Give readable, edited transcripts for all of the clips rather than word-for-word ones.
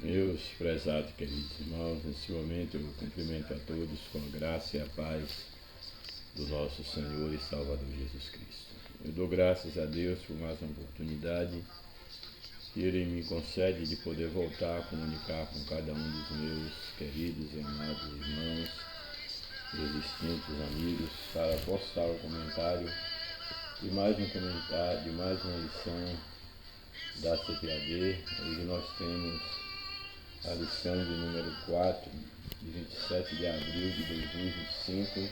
Meus prezados e queridos irmãos, nesse momento eu cumprimento a todos com a graça e a paz do nosso Senhor e Salvador Jesus Cristo. Eu dou graças a Deus por mais uma oportunidade que Ele me concede de poder voltar a comunicar com cada um dos meus queridos e amados irmãos, meus distintos amigos, para postar o comentário de mais um comentário, de mais uma lição da CPAD. Hoje nós temos a lição de número 4, de 27 de abril de 2025.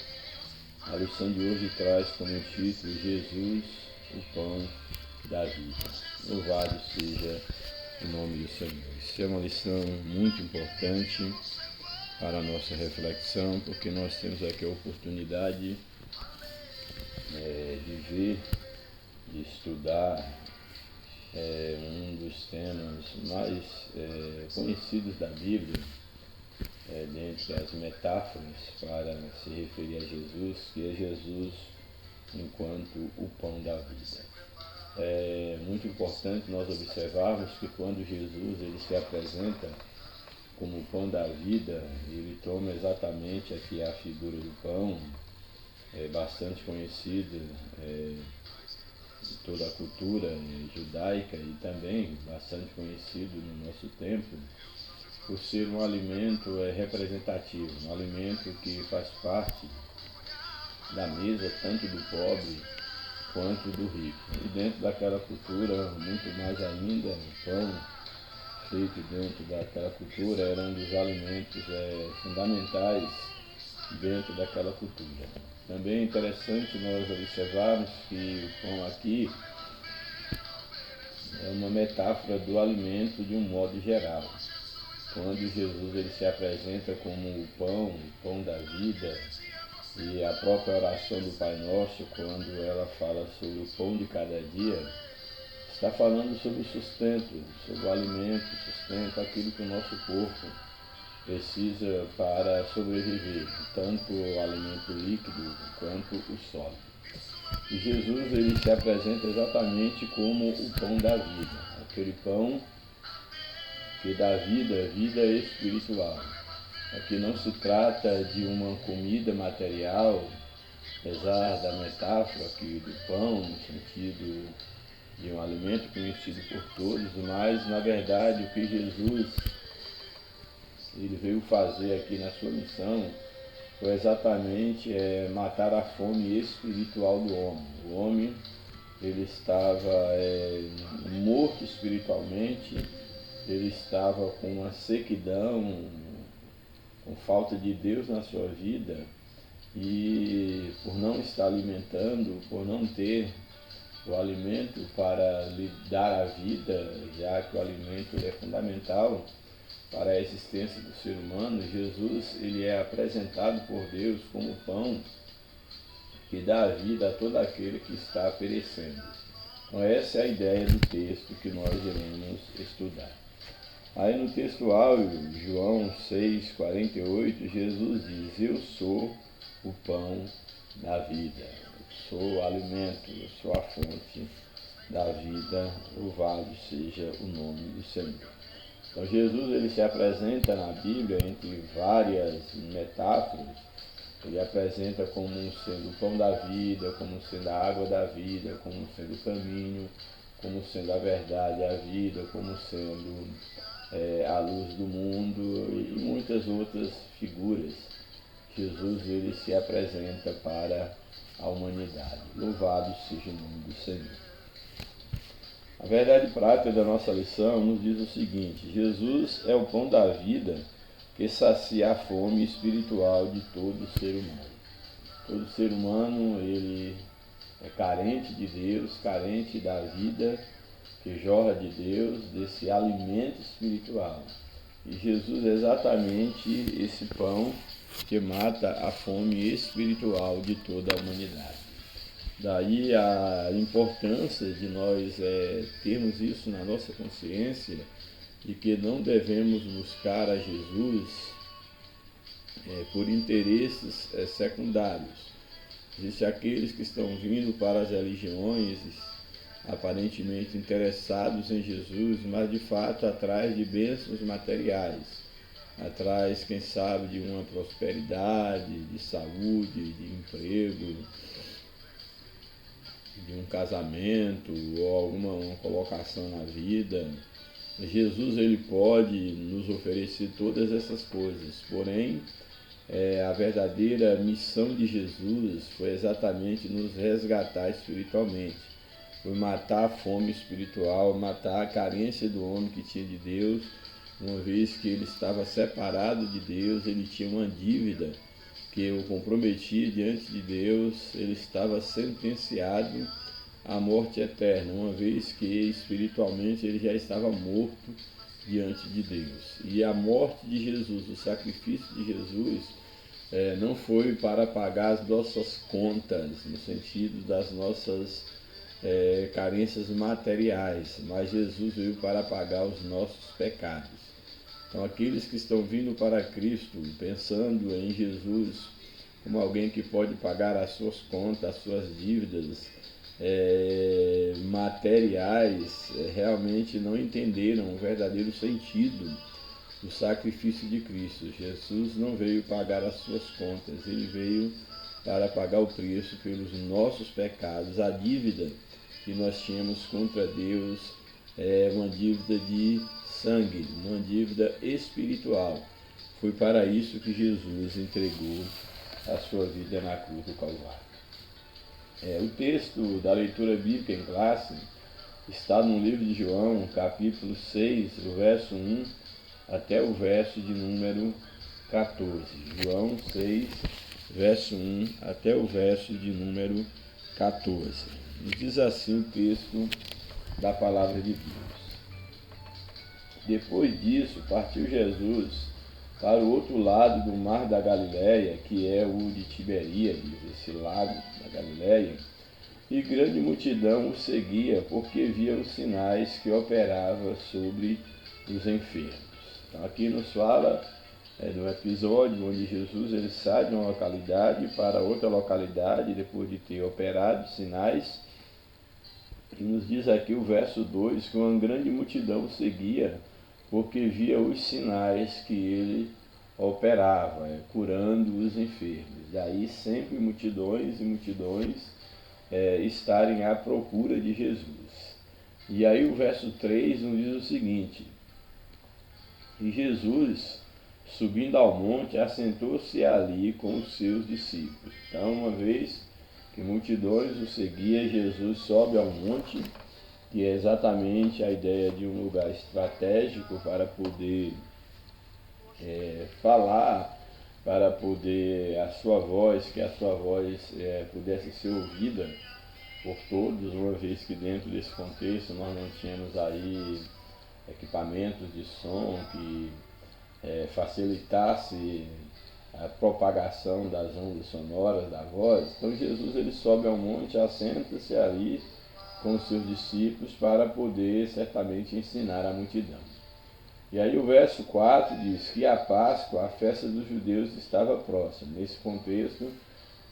A lição de hoje traz como título Jesus, o pão da vida. Louvado seja o nome do Senhor. Isso é uma lição muito importante para a nossa reflexão, porque nós temos aqui a oportunidade de ver, de estudar um dos temas mais conhecidos da Bíblia, dentre as metáforas para se referir a Jesus, que é Jesus enquanto o pão da vida. É muito importante nós observarmos que quando Jesus ele se apresenta como o pão da vida, ele toma exatamente aqui a figura do pão, bastante conhecida de toda a cultura judaica e também bastante conhecido no nosso tempo, por ser um alimento representativo, um alimento que faz parte da mesa tanto do pobre quanto do rico. E dentro daquela cultura, muito mais ainda, o pão feito dentro daquela cultura era um dos alimentos fundamentais dentro daquela cultura. Também é interessante nós observarmos que o pão aqui é uma metáfora do alimento de um modo geral. Quando Jesus ele se apresenta como o pão da vida, e a própria oração do Pai Nosso, quando ela fala sobre o pão de cada dia, está falando sobre o sustento, sobre o alimento, sustento, aquilo que o nosso corpo precisa para sobreviver, tanto o alimento líquido quanto o sólido. E Jesus ele se apresenta exatamente como o pão da vida, aquele pão que dá vida espiritual. Aqui não se trata de uma comida material, apesar da metáfora aqui do pão, no sentido de um alimento conhecido por todos, mas na verdade o que Jesus ele veio fazer aqui na sua missão foi exatamente matar a fome espiritual do homem. O homem ele estava morto espiritualmente, ele estava com uma sequidão, com falta de Deus na sua vida, e por não estar alimentando, por não ter o alimento para lhe dar a vida, já que o alimento é fundamental para a existência do ser humano, Jesus ele é apresentado por Deus como pão que dá a vida a todo aquele que está perecendo. Então essa é a ideia do texto que nós iremos estudar. Aí no texto áureo, João 6,48, Jesus diz: eu sou o pão da vida, eu sou o alimento, eu sou a fonte da vida, louvado seja o nome do Senhor. Então Jesus ele se apresenta na Bíblia entre várias metáforas, ele apresenta como sendo o pão da vida, como sendo a água da vida, como sendo o caminho, como sendo a verdade, a vida, como sendo a luz do mundo e muitas outras figuras. Jesus ele se apresenta para a humanidade. Louvado seja o nome do Senhor. A verdade prática da nossa lição nos diz o seguinte: Jesus é o pão da vida que sacia a fome espiritual de todo ser humano. Todo ser humano ele é carente de Deus, carente da vida que jorra de Deus, desse alimento espiritual. E Jesus é exatamente esse pão que mata a fome espiritual de toda a humanidade. Daí a importância de nós termos isso na nossa consciência, de que não devemos buscar a Jesus por interesses secundários. Existem aqueles que estão vindo para as religiões aparentemente interessados em Jesus, mas de fato atrás de bênçãos materiais, atrás, quem sabe, de uma prosperidade, de saúde, de emprego, de um casamento ou alguma uma colocação na vida. Jesus, ele pode nos oferecer todas essas coisas, porém a verdadeira missão de Jesus foi exatamente nos resgatar espiritualmente, foi matar a fome espiritual, matar a carência do homem que tinha de Deus, uma vez que ele estava separado de Deus, ele tinha uma dívida que o comprometia diante de Deus, ele estava sentenciado à morte eterna, uma vez que espiritualmente ele já estava morto diante de Deus. E a morte de Jesus, o sacrifício de Jesus, não foi para pagar as nossas contas, no sentido das nossas carências materiais, mas Jesus veio para pagar os nossos pecados. Então, aqueles que estão vindo para Cristo, pensando em Jesus como alguém que pode pagar as suas contas, as suas dívidas materiais, realmente não entenderam o verdadeiro sentido do sacrifício de Cristo. Jesus não veio pagar as suas contas, ele veio para pagar o preço pelos nossos pecados. A dívida que nós tínhamos contra Deus é uma dívida de sangue, uma dívida espiritual. Foi para isso que Jesus entregou a sua vida na cruz do Calvário. O texto da leitura bíblica em classe está no livro de João, capítulo 6, do verso 1 até o verso de número 14. João 6, verso 1 até o verso de número 14. E diz assim o texto da palavra de Deus. Depois disso, partiu Jesus para o outro lado do mar da Galileia, que é o de Tiberíades, esse lago da Galileia, e grande multidão o seguia, porque via os sinais que operava sobre os enfermos. Então, aqui nos fala do episódio onde Jesus ele sai de uma localidade para outra localidade, depois de ter operado sinais, e nos diz aqui o verso 2, que uma grande multidão o seguia, porque via os sinais que ele operava, curando os enfermos. Daí sempre multidões e multidões estarem à procura de Jesus. E aí o verso 3 nos diz o seguinte: e Jesus, subindo ao monte, assentou-se ali com os seus discípulos. Então, uma vez que multidões o seguiam, Jesus sobe ao monte, que é exatamente a ideia de um lugar estratégico para poder falar, para poder que a sua voz pudesse ser ouvida por todos, uma vez que dentro desse contexto nós não tínhamos aí equipamentos de som que facilitasse a propagação das ondas sonoras da voz. Então Jesus ele sobe ao monte, assenta-se ali com os seus discípulos para poder certamente ensinar a multidão. E aí o verso 4 diz que a Páscoa, a festa dos judeus, estava próxima. Nesse contexto,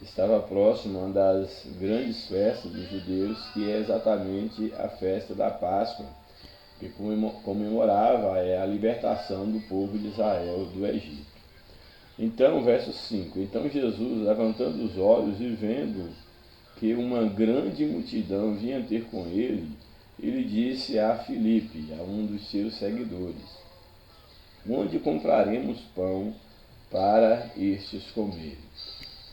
estava próxima uma das grandes festas dos judeus, que é exatamente a festa da Páscoa, que comemorava a libertação do povo de Israel do Egito. Então, verso 5, então Jesus, levantando os olhos e vendo que uma grande multidão vinha ter com ele, ele disse a Filipe, a um dos seus seguidores: onde compraremos pão para estes comerem?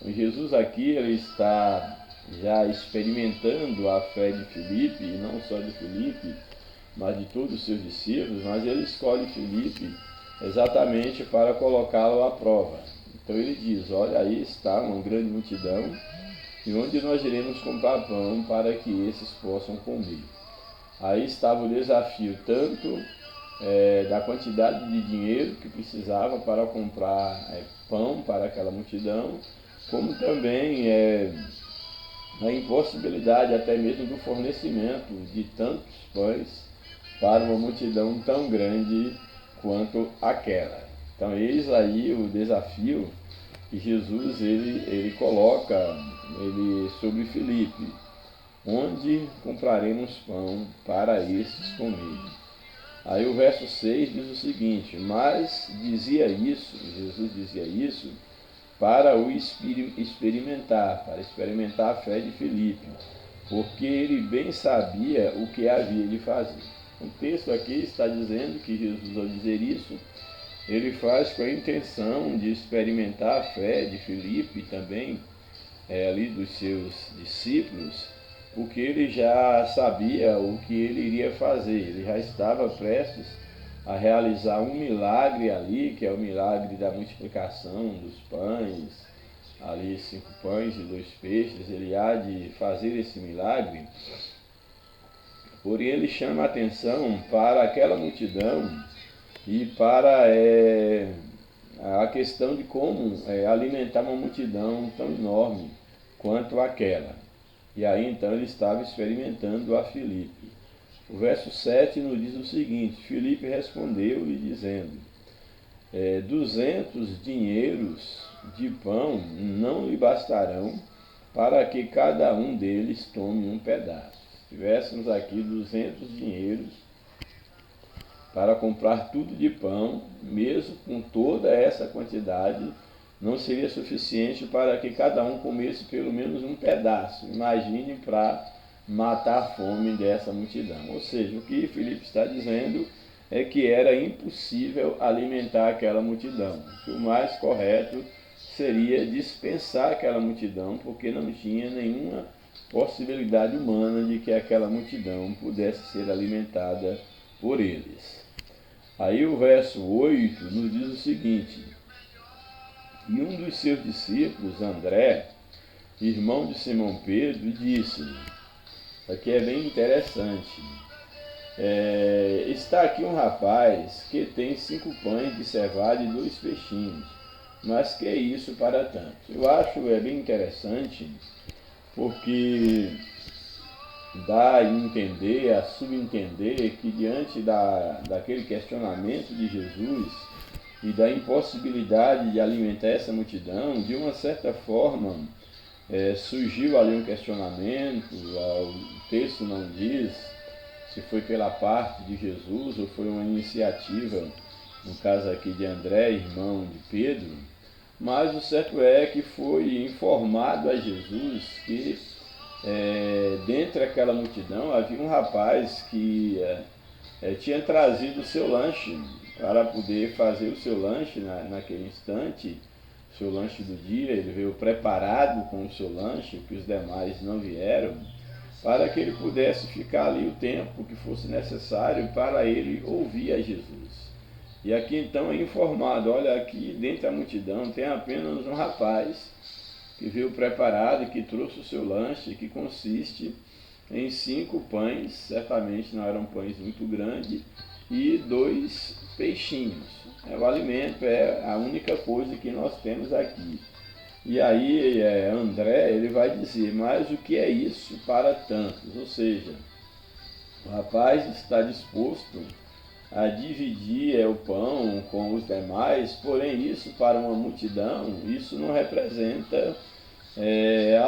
Então, Jesus aqui ele está já experimentando a fé de Filipe, e não só de Filipe, mas de todos os seus discípulos, mas ele escolhe Filipe exatamente para colocá-lo à prova. Então ele diz: olha, aí está uma grande multidão, e onde nós iremos comprar pão para que esses possam comer? Aí estava o desafio tanto da quantidade de dinheiro que precisava para comprar pão para aquela multidão, como também a impossibilidade até mesmo do fornecimento de tantos pães para uma multidão tão grande quanto aquela. Então eis aí o desafio que Jesus ele coloca sobre Filipe. onde compraremos pão para estes comerem? Aí o verso 6 diz o seguinte: mas Jesus dizia isso para o experimentar, para experimentar a fé de Filipe, porque ele bem sabia o que havia de fazer. O texto aqui está dizendo que Jesus, ao dizer isso, ele faz com a intenção de experimentar a fé de Filipe e também ali dos seus discípulos, porque ele já sabia o que ele iria fazer, ele já estava prestes a realizar um milagre ali, que é o milagre da multiplicação dos pães, ali 5 pães e 2 peixes, ele há de fazer esse milagre, porém ele chama a atenção para aquela multidão e para a questão de como alimentar uma multidão tão enorme quanto aquela. E aí então ele estava experimentando a Filipe. O verso 7 nos diz o seguinte: Filipe respondeu-lhe dizendo, 200 dinheiros de pão não lhe bastarão para que cada um deles tome um pedaço. Se tivéssemos aqui 200 dinheiros para comprar tudo de pão, mesmo com toda essa quantidade, não seria suficiente para que cada um comesse pelo menos um pedaço. Imagine para matar a fome dessa multidão. Ou seja, o que Filipe está dizendo é que era impossível alimentar aquela multidão. Que o mais correto seria dispensar aquela multidão, porque não tinha nenhuma possibilidade humana de que aquela multidão pudesse ser alimentada por eles. Aí o verso 8 nos diz o seguinte: e um dos seus discípulos, André, irmão de Simão Pedro, disse-lhe, aqui é bem interessante, está aqui um rapaz que tem 5 pães de cevada e 2 peixinhos, mas que é isso para tanto? Eu acho bem interessante, porque dá a entender, a subentender que diante daquele questionamento de Jesus e da impossibilidade de alimentar essa multidão, de uma certa forma surgiu ali um questionamento. O texto não diz se foi pela parte de Jesus ou foi uma iniciativa, no caso aqui de André, irmão de Pedro, mas o certo é que foi informado a Jesus que dentre aquela multidão havia um rapaz que tinha trazido o seu lanche para poder fazer o seu lanche naquele instante, o seu lanche do dia. Ele veio preparado com o seu lanche, que os demais não vieram, para que ele pudesse ficar ali o tempo que fosse necessário para ele ouvir a Jesus. E aqui então é informado, olha, aqui dentro da multidão tem apenas um rapaz que veio preparado e que trouxe o seu lanche, que consiste em 5 pães, certamente não eram pães muito grandes, e 2 peixinhos. O alimento é a única coisa que nós temos aqui. E aí André ele vai dizer, mas o que é isso para tantos? Ou seja, o rapaz está disposto a dividir o pão com os demais, porém isso para uma multidão, isso não representa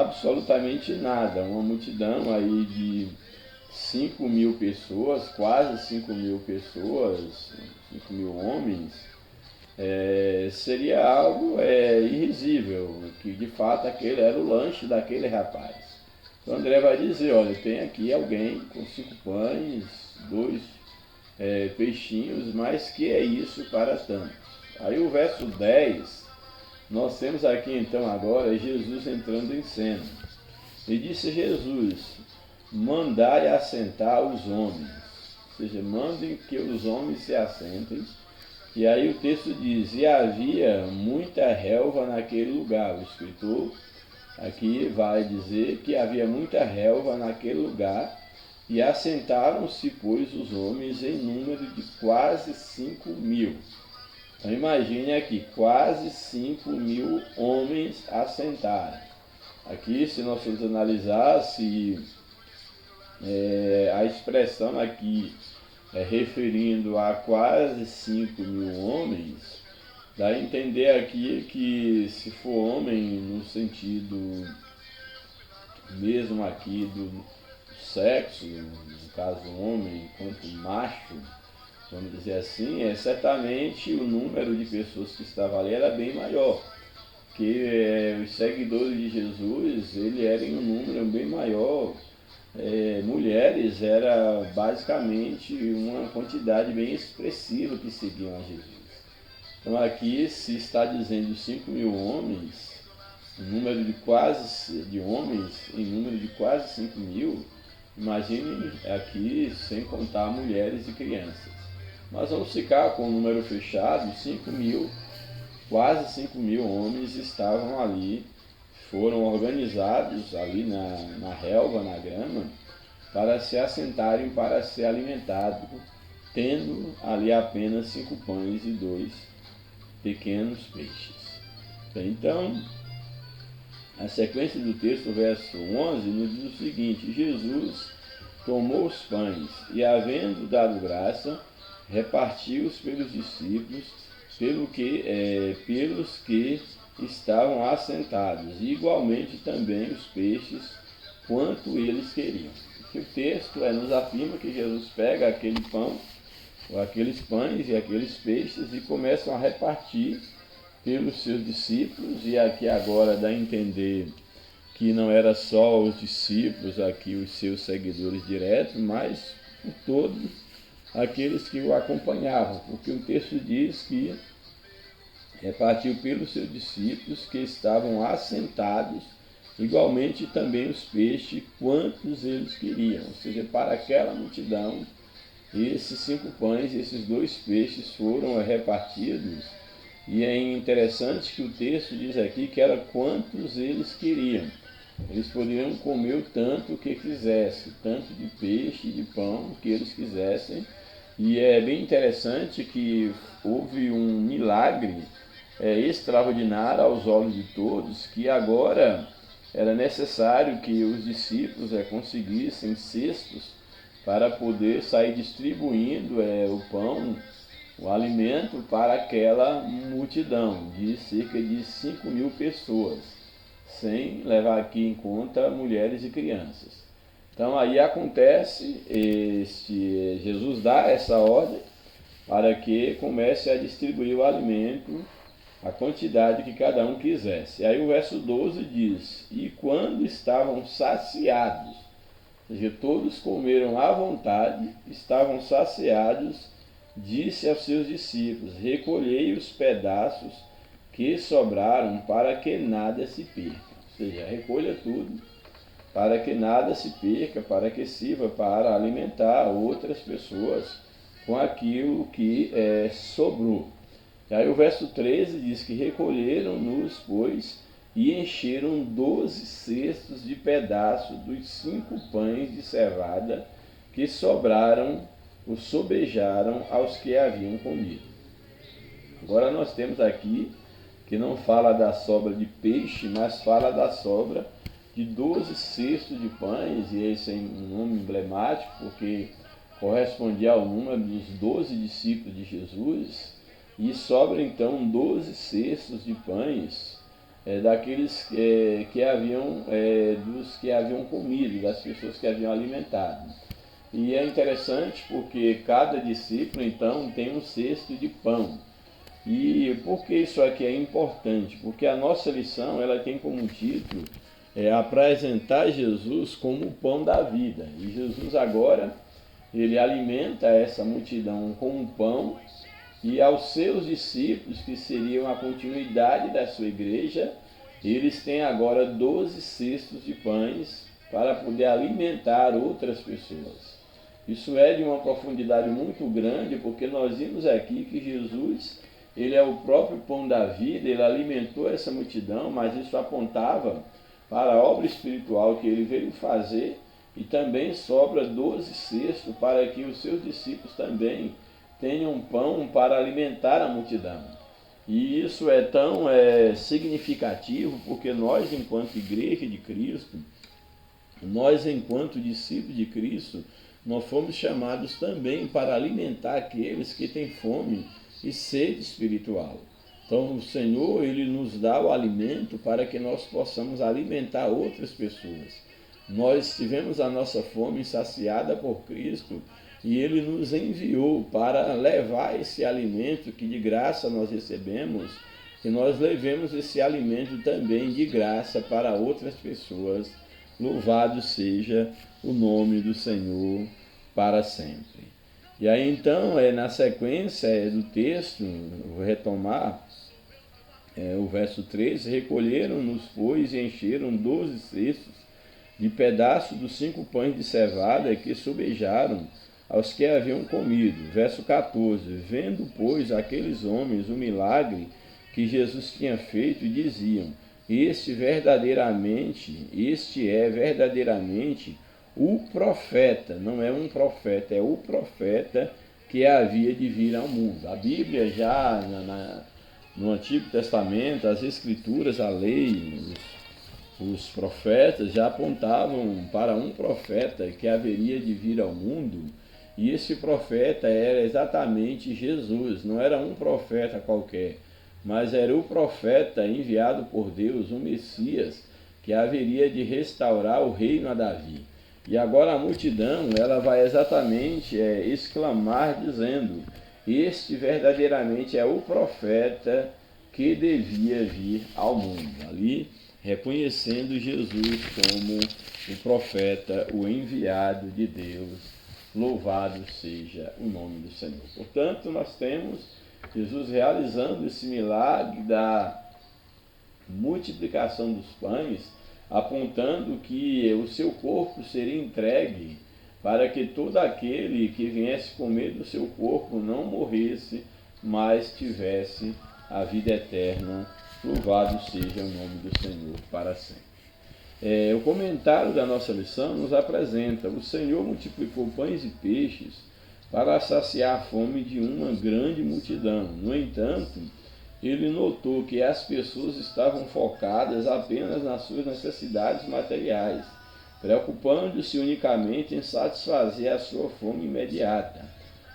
absolutamente nada. Uma multidão aí de 5.000 pessoas, quase 5.000 pessoas, 5.000 homens, seria algo irrisível, que de fato aquele era o lanche daquele rapaz. Então André vai dizer, olha, tem aqui alguém com 5 pães, 2 peixinhos, mas que é isso para tantos? Aí o verso 10, nós temos aqui então agora Jesus entrando em cena. E disse Jesus, mandai assentar os homens, ou seja, mandem que os homens se assentem. E aí o texto diz, e havia muita relva naquele lugar. O escritor aqui vai dizer que havia muita relva naquele lugar, e assentaram-se, pois, os homens em número de quase 5.000. Então imagine aqui, quase 5.000 homens assentaram. Aqui, se nós formos analisar, se a expressão aqui referindo a quase 5.000 homens, dá a entender aqui que se for homem no sentido mesmo aqui sexo, no caso homem, enquanto macho, vamos dizer assim, certamente o número de pessoas que estavam ali era bem maior, que os seguidores de Jesus, ele era em um número bem maior, mulheres era basicamente uma quantidade bem expressiva que seguiam a Jesus. Então aqui se está dizendo 5.000 homens, um número de homens em número de quase 5.000, imagine aqui sem contar mulheres e crianças. Nós vamos ficar com o número fechado, 5.000, quase 5.000 homens estavam ali, foram organizados ali na relva, na grama, para se assentarem, para ser alimentados, tendo ali apenas 5 pães e 2 pequenos peixes. Então, a sequência do texto, verso 11, nos diz o seguinte: Jesus tomou os pães e, havendo dado graça, repartiu-os pelos discípulos, pelos que estavam assentados, e igualmente também os peixes, quanto eles queriam. O texto nos afirma que Jesus pega aquele pão, ou aqueles pães e aqueles peixes, e começam a repartir pelos seus discípulos, e aqui agora dá a entender que não era só os discípulos, aqui os seus seguidores diretos, mas por todos aqueles que o acompanhavam, porque o texto diz que repartiu pelos seus discípulos que estavam assentados, igualmente também os peixes, quantos eles queriam. Ou seja, para aquela multidão, esses 5 pães e esses 2 peixes foram repartidos. E é interessante que o texto diz aqui que era quantos eles queriam. Eles poderiam comer o tanto que quisessem, tanto de peixe e de pão que eles quisessem. E é bem interessante que houve um milagre extraordinário aos olhos de todos, que agora era necessário que os discípulos conseguissem cestos para poder sair distribuindo o pão, o alimento para aquela multidão de cerca de 5.000 pessoas, sem levar aqui em conta mulheres e crianças. Então aí acontece, Jesus dá essa ordem para que comece a distribuir o alimento, a quantidade que cada um quisesse. Aí o verso 12 diz: e quando estavam saciados, ou seja, todos comeram à vontade, estavam saciados, disse aos seus discípulos: recolhei os pedaços que sobraram, para que nada se perca. Ou seja, recolha tudo, para que nada se perca, para que sirva para alimentar outras pessoas com aquilo que sobrou. E aí o verso 13 diz que recolheram-nos, pois, e encheram 12 cestos de pedaços dos 5 pães de cevada que sobraram, os sobejaram aos que haviam comido. Agora nós temos aqui que não fala da sobra de peixe, mas fala da sobra de 12 cestos de pães, e esse é um nome emblemático, porque correspondia ao número dos 12 discípulos de Jesus, e sobra então 12 cestos de pães daqueles que haviam, dos que haviam comido, das pessoas que haviam alimentado. E é interessante porque cada discípulo então tem um cesto de pão. E por que isso aqui é importante? Porque a nossa lição ela tem como título apresentar Jesus como o pão da vida. E Jesus agora, ele alimenta essa multidão com o pão, e aos seus discípulos, que seriam a continuidade da sua igreja, eles têm agora 12 cestos de pães para poder alimentar outras pessoas. Isso é de uma profundidade muito grande, porque nós vimos aqui que Jesus, ele é o próprio pão da vida, ele alimentou essa multidão, mas isso apontava para a obra espiritual que ele veio fazer, e também sobra 12 cestos para que os seus discípulos também tenham pão para alimentar a multidão. E isso é tão significativo, porque nós, enquanto igreja de Cristo, nós, enquanto discípulos de Cristo, nós fomos chamados também para alimentar aqueles que têm fome e sede espiritual. Então o Senhor, ele nos dá o alimento para que nós possamos alimentar outras pessoas. Nós tivemos a nossa fome saciada por Cristo e Ele nos enviou para levar esse alimento que de graça nós recebemos, e nós levemos esse alimento também de graça para outras pessoas. Louvado seja o nome do Senhor para sempre. E aí então, na sequência do texto, vou retomar o verso 13: recolheram-nos, pois, e encheram 12 cestos de pedaços dos 5 pães de cevada que sobejaram aos que haviam comido. Verso 14: vendo, pois, aqueles homens o milagre que Jesus tinha feito, diziam: este é verdadeiramente o profeta. Não é um profeta, é o profeta que havia de vir ao mundo. A Bíblia já no Antigo Testamento, as Escrituras, a lei, os profetas já apontavam para um profeta que haveria de vir ao mundo, e esse profeta era exatamente Jesus. Não era um profeta qualquer, mas era o profeta enviado por Deus, o Messias, que haveria de restaurar o reino a Davi. E agora a multidão, ela vai exatamente exclamar dizendo: este verdadeiramente é o profeta que devia vir ao mundo. Ali reconhecendo Jesus como o profeta, o enviado de Deus. Louvado seja o nome do Senhor. Portanto, nós temos Jesus realizando esse milagre da multiplicação dos pães, apontando que o seu corpo seria entregue para que todo aquele que viesse comer do seu corpo não morresse, mas tivesse a vida eterna. Louvado seja o nome do Senhor para sempre. O comentário da nossa lição nos apresenta: o Senhor multiplicou pães e peixes para saciar a fome de uma grande multidão. No entanto, ele notou que as pessoas estavam focadas apenas nas suas necessidades materiais, preocupando-se unicamente em satisfazer a sua fome imediata.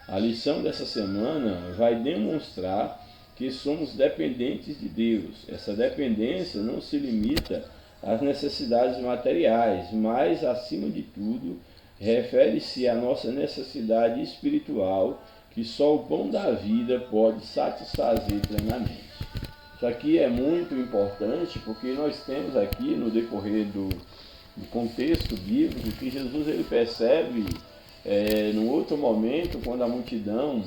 A lição dessa semana vai demonstrar que somos dependentes de Deus. Essa dependência não se limita às necessidades materiais, mas, acima de tudo, refere-se à nossa necessidade espiritual, que só o pão da vida pode satisfazer plenamente. Isso aqui é muito importante, porque nós temos aqui, no decorrer do contexto bíblico, que Jesus ele percebe, num outro momento, quando a multidão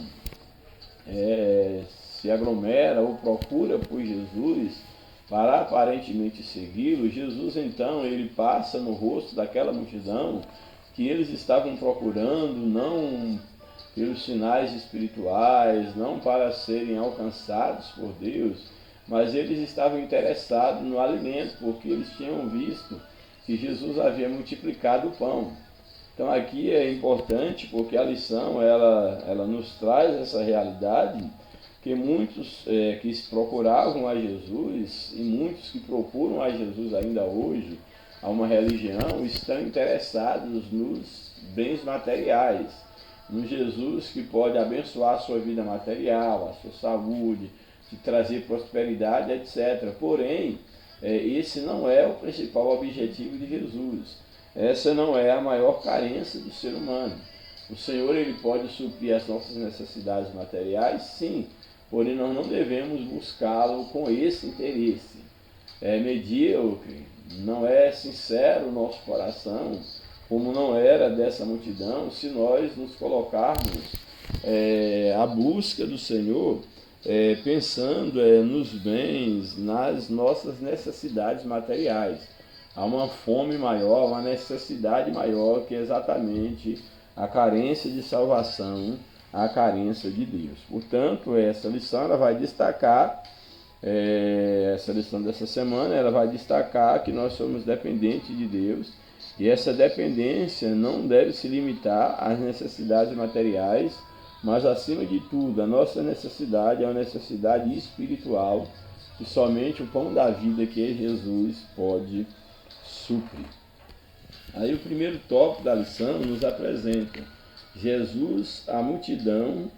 se aglomera ou procura por Jesus para aparentemente segui-lo, Jesus então ele passa no rosto daquela multidão que eles estavam procurando não pelos sinais espirituais, não para serem alcançados por Deus, mas eles estavam interessados no alimento, porque eles tinham visto que Jesus havia multiplicado o pão. Então aqui é importante, porque a lição ela nos traz essa realidade, que muitos que procuravam a Jesus e muitos que procuram a Jesus ainda hoje, a uma religião, estão interessados nos bens materiais, no Jesus que pode abençoar a sua vida material, a sua saúde, te trazer prosperidade, etc. Porém, esse não é o principal objetivo de Jesus. Essa não é a maior carência do ser humano. O Senhor ele pode suprir as nossas necessidades materiais, sim, porém nós não devemos buscá-lo com esse interesse. É medíocre, não é sincero o nosso coração, como não era dessa multidão, se nós nos colocarmos à busca do Senhor, pensando nos bens, nas nossas necessidades materiais. Há uma fome maior, uma necessidade maior, que é exatamente a carência de salvação, a carência de Deus. Portanto, essa lição ela vai destacar, essa lição dessa semana, ela vai destacar que nós somos dependentes de Deus, e essa dependência não deve se limitar às necessidades materiais, mas, acima de tudo, a nossa necessidade é uma necessidade espiritual, que somente o pão da vida, que é Jesus, pode suprir. Aí o primeiro tópico da lição nos apresenta Jesus, a multidão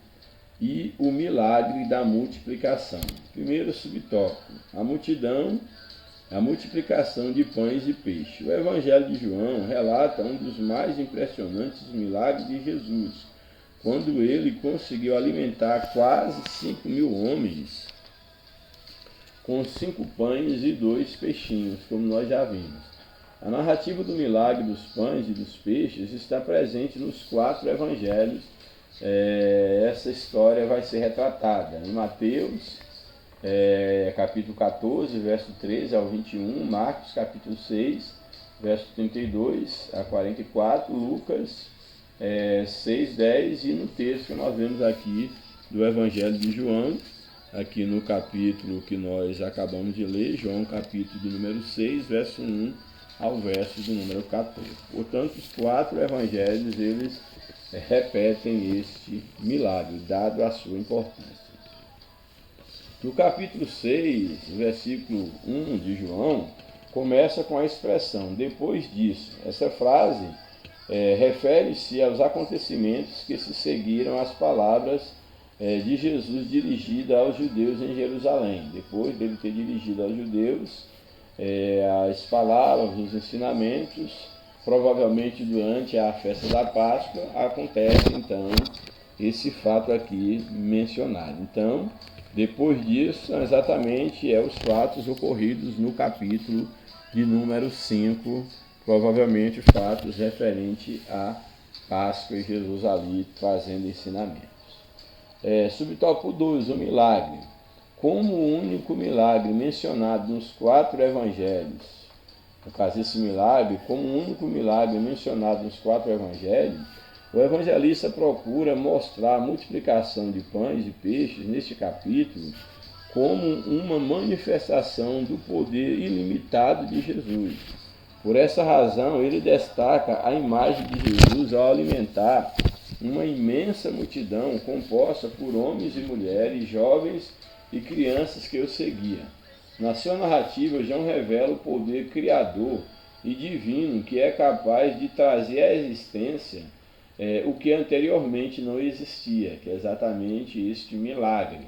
e o milagre da multiplicação. Primeiro subtópico: a multidão a multiplicação de pães e peixes. O Evangelho de João relata um dos mais impressionantes milagres de Jesus, quando ele conseguiu alimentar quase 5.000 homens com 5 pães e 2 peixinhos, como nós já vimos. A narrativa do milagre dos pães e dos peixes está presente nos 4 evangelhos. Essa história vai ser retratada em Mateus, capítulo 14, verso 13 ao 21, Marcos, capítulo 6, verso 32 a 44, Lucas 6, 10 e no texto que nós vemos aqui do Evangelho de João, aqui no capítulo que nós acabamos de ler, João capítulo de número 6, verso 1 ao verso de número 14. Portanto, os 4 evangelhos, eles repetem este milagre, dado a sua importância. No capítulo 6, versículo 1 de João, começa com a expressão depois disso. Essa frase refere-se aos acontecimentos que se seguiram às palavras de Jesus dirigida aos judeus em Jerusalém. Depois dele ter dirigido aos judeus as palavras, os ensinamentos, provavelmente durante a festa da Páscoa, acontece então esse fato aqui mencionado. Então, depois disso, são exatamente os fatos ocorridos no capítulo de número 5, provavelmente fatos referentes à Páscoa e Jesus ali trazendo ensinamentos. Subtópico 2, o milagre. Como o único milagre mencionado nos 4 evangelhos, no caso esse milagre, como o único milagre mencionado nos 4 evangelhos, o evangelista procura mostrar a multiplicação de pães e peixes neste capítulo como uma manifestação do poder ilimitado de Jesus. Por essa razão, ele destaca a imagem de Jesus ao alimentar uma imensa multidão composta por homens e mulheres, jovens e crianças que o seguiam. Na sua narrativa, João revela o poder criador e divino que é capaz de trazer à existência o que anteriormente não existia, que é exatamente este milagre.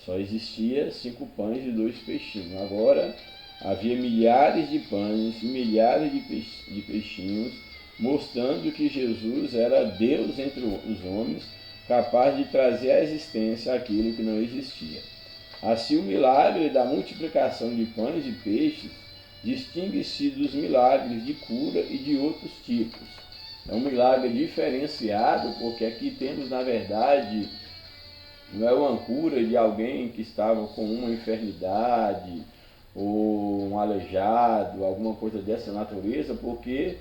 Só existia 5 pães e 2 peixinhos. Agora havia milhares de pães e milhares de peixinhos, mostrando que Jesus era Deus entre os homens, capaz de trazer à existência aquilo que não existia. Assim, o milagre da multiplicação de pães e peixes distingue-se dos milagres de cura e de outros tipos. É um milagre diferenciado, porque aqui temos, na verdade, não é uma cura de alguém que estava com uma enfermidade ou um aleijado, alguma coisa dessa natureza, porque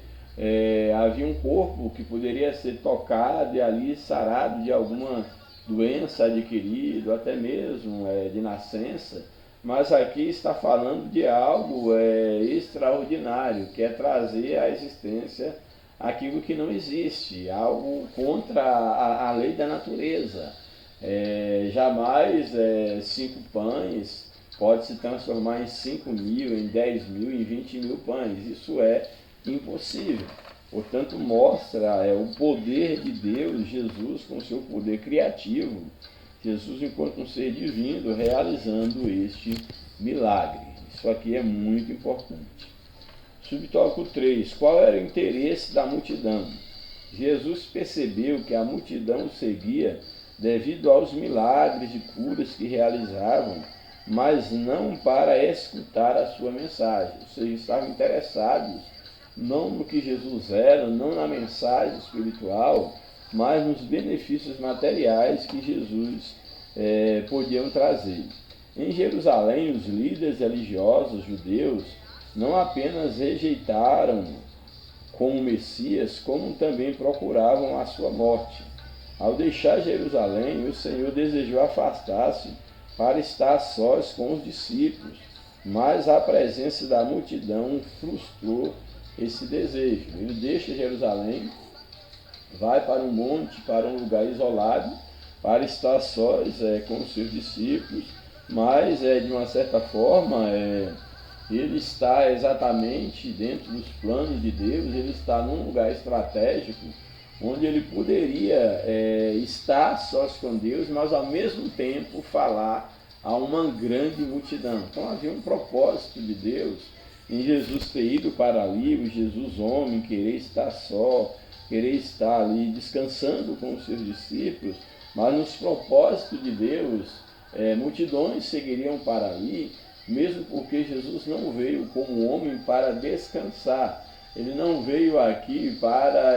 havia um corpo que poderia ser tocado e ali sarado de alguma doença adquirida, até mesmo de nascença, mas aqui está falando de algo extraordinário, que é trazer à existência aquilo que não existe, algo contra a lei da natureza. Jamais 5 pães pode se transformar em 5.000, em 10.000, em 20.000 pães. Isso é impossível. Portanto, mostra o poder de Deus, Jesus com seu poder criativo, Jesus enquanto um ser divino realizando este milagre. Isso aqui é muito importante. Subtópico 3. Qual era o interesse da multidão? Jesus percebeu que a multidão o seguia devido aos milagres e curas que realizavam, mas não para escutar a sua mensagem. Ou seja, estavam interessados não no que Jesus era, não na mensagem espiritual, mas nos benefícios materiais que Jesus podiam trazer. Em Jerusalém, os líderes religiosos judeus não apenas rejeitaram como Messias, como também procuravam a sua morte. Ao deixar Jerusalém, o Senhor desejou afastar-se para estar sós com os discípulos, mas a presença da multidão frustrou esse desejo. Ele deixa Jerusalém, vai para um monte, para um lugar isolado, para estar sós com os seus discípulos, mas de uma certa forma ele está exatamente dentro dos planos de Deus, ele está num lugar estratégico, onde ele poderia estar sós com Deus, mas ao mesmo tempo falar a uma grande multidão. Então havia um propósito de Deus em Jesus ter ido para ali, o Jesus homem, querer estar só, querer estar ali descansando com os seus discípulos, mas nos propósitos de Deus, multidões seguiriam para ali, mesmo porque Jesus não veio como homem para descansar. Ele não veio aqui para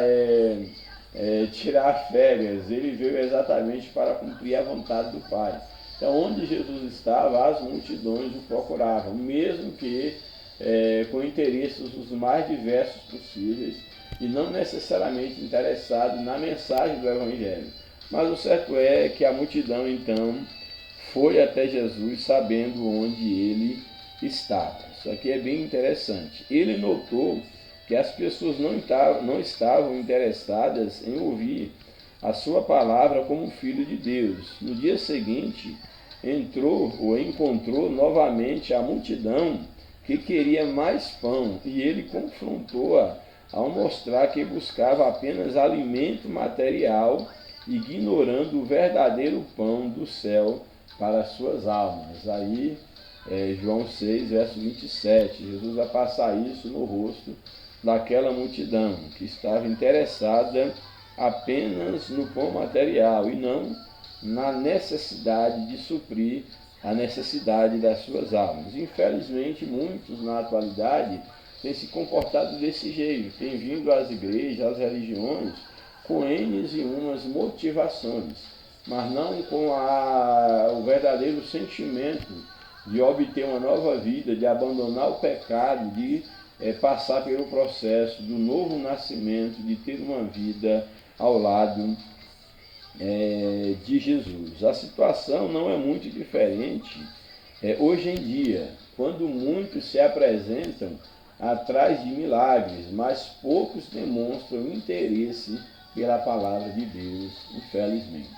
tirar férias, ele veio exatamente para cumprir a vontade do Pai. Então, onde Jesus estava, as multidões o procuravam, mesmo que com interesses os mais diversos possíveis e não necessariamente interessados na mensagem do Evangelho. Mas o certo é que a multidão, então, foi até Jesus sabendo onde ele estava. Isso aqui é bem interessante. Ele notou que as pessoas não estavam interessadas em ouvir a sua palavra como filho de Deus. No dia seguinte, encontrou novamente a multidão que queria mais pão, e ele confrontou-a ao mostrar que buscava apenas alimento material, ignorando o verdadeiro pão do céu para as suas almas. Aí, João 6, verso 27, Jesus vai passar isso no rosto daquela multidão que estava interessada apenas no pão material e não na necessidade de suprir a necessidade das suas almas. Infelizmente, muitos na atualidade têm se comportado desse jeito, têm vindo às igrejas, às religiões, com N e umas motivações, mas não com o verdadeiro sentimento de obter uma nova vida, de abandonar o pecado, de passar pelo processo do novo nascimento, de ter uma vida ao lado de Jesus. A situação não é muito diferente hoje em dia, quando muitos se apresentam atrás de milagres, mas poucos demonstram interesse pela palavra de Deus, infelizmente.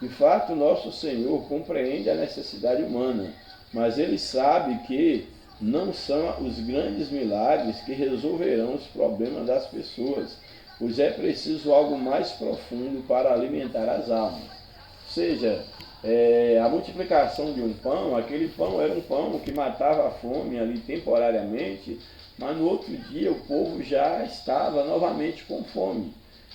De fato, nosso Senhor compreende a necessidade humana, mas Ele sabe que não são os grandes milagres que resolverão os problemas das pessoas, pois é preciso algo mais profundo para alimentar as almas. Ou seja, a multiplicação de um pão, aquele pão era um pão que matava a fome ali temporariamente, mas no outro dia o povo já estava novamente com fome.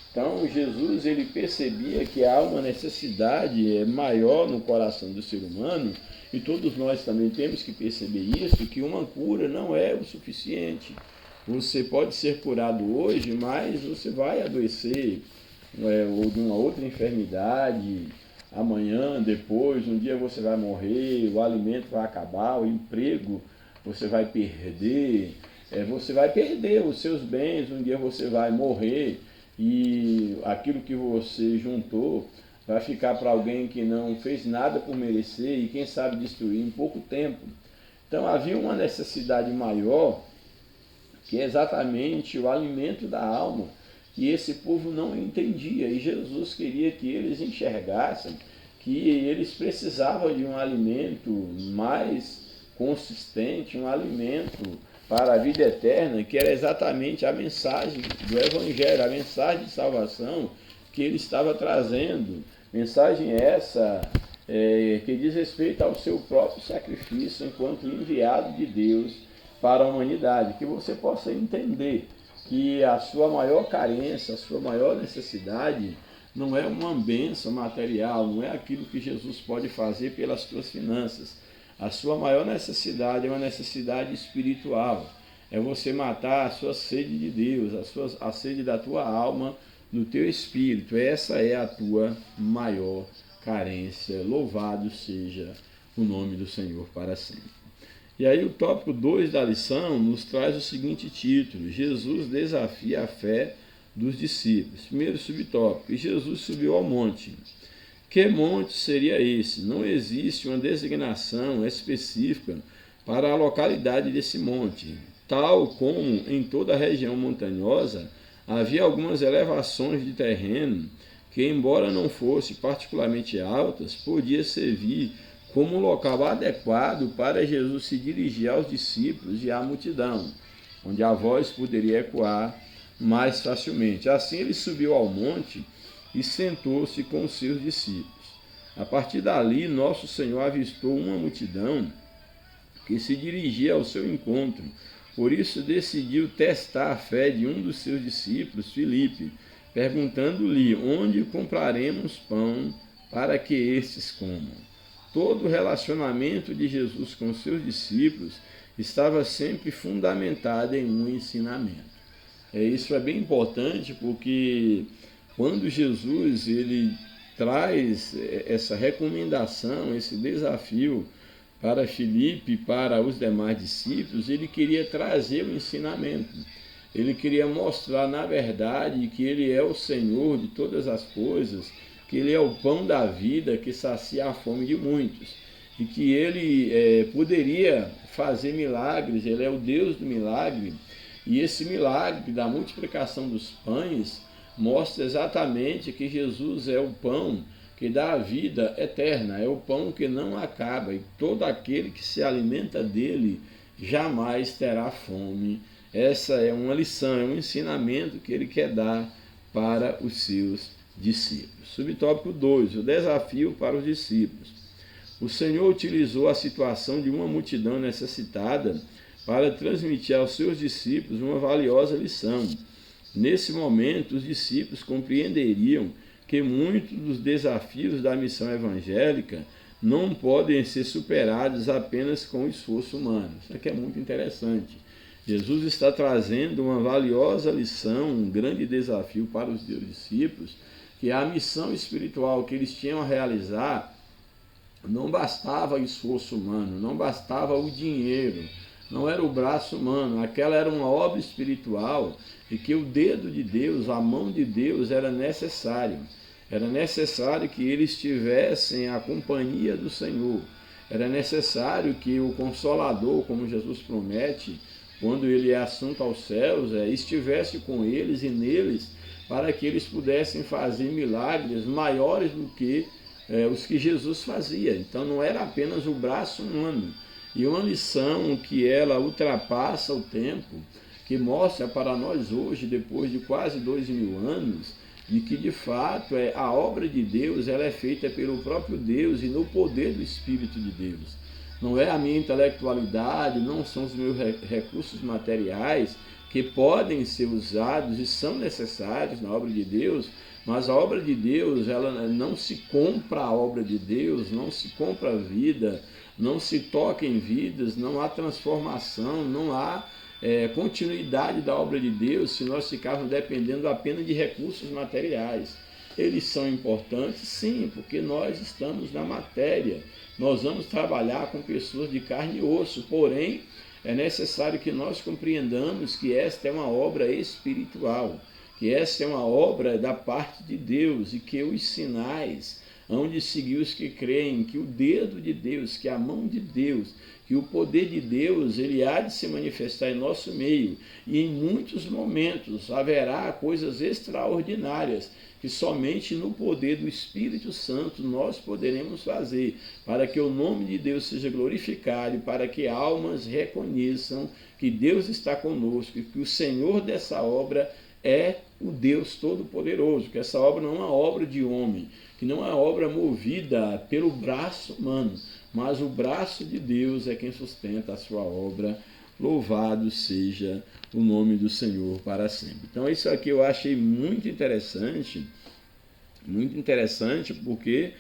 Então Jesus ele percebia que há uma necessidade maior no coração do ser humano, e todos nós também temos que perceber isso, que uma cura não é o suficiente. Você pode ser curado hoje, mas você vai adoecer ou de uma outra enfermidade amanhã, depois, um dia você vai morrer, o alimento vai acabar, o emprego você vai perder os seus bens, um dia você vai morrer e aquilo que você juntou vai ficar para alguém que não fez nada por merecer e quem sabe destruir em pouco tempo. Então havia uma necessidade maior, que é exatamente o alimento da alma, que esse povo não entendia, e Jesus queria que eles enxergassem que eles precisavam de um alimento mais consistente, um alimento para a vida eterna, que era exatamente a mensagem do Evangelho, a mensagem de salvação que ele estava trazendo. Mensagem essa que diz respeito ao seu próprio sacrifício enquanto enviado de Deus para a humanidade, que você possa entender que a sua maior carência, a sua maior necessidade não é uma bênção material, não é aquilo que Jesus pode fazer pelas suas finanças. A sua maior necessidade é uma necessidade espiritual, é você matar a sua sede de Deus, a sede da tua alma, no teu espírito. Essa é a tua maior carência. Louvado seja o nome do Senhor para sempre. E aí o tópico 2 da lição nos traz o seguinte título: Jesus desafia a fé dos discípulos. Primeiro subtópico: e Jesus subiu ao monte. Que monte seria esse? Não existe uma designação específica para a localidade desse monte. Tal como em toda a região montanhosa, havia algumas elevações de terreno que, embora não fossem particularmente altas, podia servir como um local adequado para Jesus se dirigir aos discípulos e à multidão, onde a voz poderia ecoar mais facilmente. Assim ele subiu ao monte e sentou-se com os seus discípulos. A partir dali, nosso Senhor avistou uma multidão que se dirigia ao seu encontro, Por isso decidiu testar a fé de um dos seus discípulos, Filipe, perguntando-lhe onde compraremos pão para que estes comam. Todo o relacionamento de Jesus com seus discípulos estava sempre fundamentado em um ensinamento. Isso é bem importante porque quando Jesus ele traz essa recomendação, esse desafio para Filipe e para os demais discípulos, ele queria trazer o ensinamento. Ele queria mostrar, na verdade, que ele é o Senhor de todas as coisas, que ele é o pão da vida que sacia a fome de muitos, e que ele poderia fazer milagres, ele é o Deus do milagre, e esse milagre da multiplicação dos pães mostra exatamente que Jesus é o pão que dá a vida eterna, é o pão que não acaba, e todo aquele que se alimenta dele jamais terá fome. Essa é uma lição, é um ensinamento que ele quer dar para os seus discípulos. Subtópico 2, o desafio para os discípulos. O Senhor utilizou a situação de uma multidão necessitada para transmitir aos seus discípulos uma valiosa lição. Nesse momento, os discípulos compreenderiam que muitos dos desafios da missão evangélica não podem ser superados apenas com esforço humano. Isso aqui é muito interessante. Jesus está trazendo uma valiosa lição, um grande desafio para os seus discípulos, que a missão espiritual que eles tinham a realizar não bastava o esforço humano, não bastava o dinheiro, não era o braço humano, aquela era uma obra espiritual e que o dedo de Deus, a mão de Deus era necessário. Era necessário que eles tivessem a companhia do Senhor. Era necessário que o Consolador, como Jesus promete, quando ele é assunto aos céus, estivesse com eles e neles, para que eles pudessem fazer milagres maiores do que os que Jesus fazia. Então não era apenas o braço humano. E uma lição que ela ultrapassa o tempo, que mostra para nós hoje, depois de quase 2000 anos, de que de fato a obra de Deus ela é feita pelo próprio Deus e no poder do Espírito de Deus. Não é a minha intelectualidade, não são os meus recursos materiais que podem ser usados e são necessários na obra de Deus, mas a obra de Deus, ela não se compra a obra de Deus, não se compra a vida, não se toca em vidas, não há transformação, não há continuidade da obra de Deus se nós ficarmos dependendo apenas de recursos materiais. Eles são importantes, sim, porque nós estamos na matéria, nós vamos trabalhar com pessoas de carne e osso, porém é necessário que nós compreendamos que esta é uma obra espiritual, que esta é uma obra da parte de Deus e que os sinais hão de seguir os que creem, que o dedo de Deus, que a mão de Deus, que o poder de Deus, ele há de se manifestar em nosso meio e em muitos momentos haverá coisas extraordinárias que somente no poder do Espírito Santo nós poderemos fazer, para que o nome de Deus seja glorificado e para que almas reconheçam que Deus está conosco e que o Senhor dessa obra é o Deus Todo-Poderoso, que essa obra não é uma obra de homem, que não é uma obra movida pelo braço humano, mas o braço de Deus é quem sustenta a sua obra. Louvado seja o nome do Senhor para sempre. Então isso aqui eu achei muito interessante porque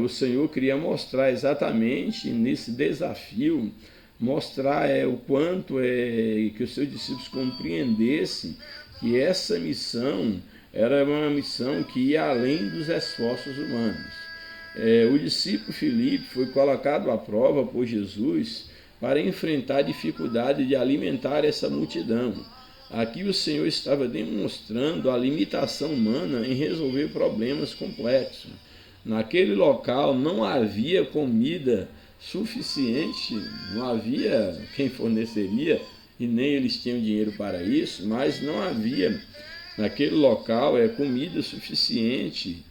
o Senhor queria mostrar exatamente nesse desafio, mostrar o quanto que os seus discípulos compreendessem que essa missão era uma missão que ia além dos esforços humanos. O discípulo Filipe foi colocado à prova por Jesus para enfrentar a dificuldade de alimentar essa multidão. Aqui o Senhor estava demonstrando a limitação humana em resolver problemas complexos. Naquele local não havia comida suficiente, não havia quem forneceria, e nem eles tinham dinheiro para isso, mas não havia naquele local comida suficiente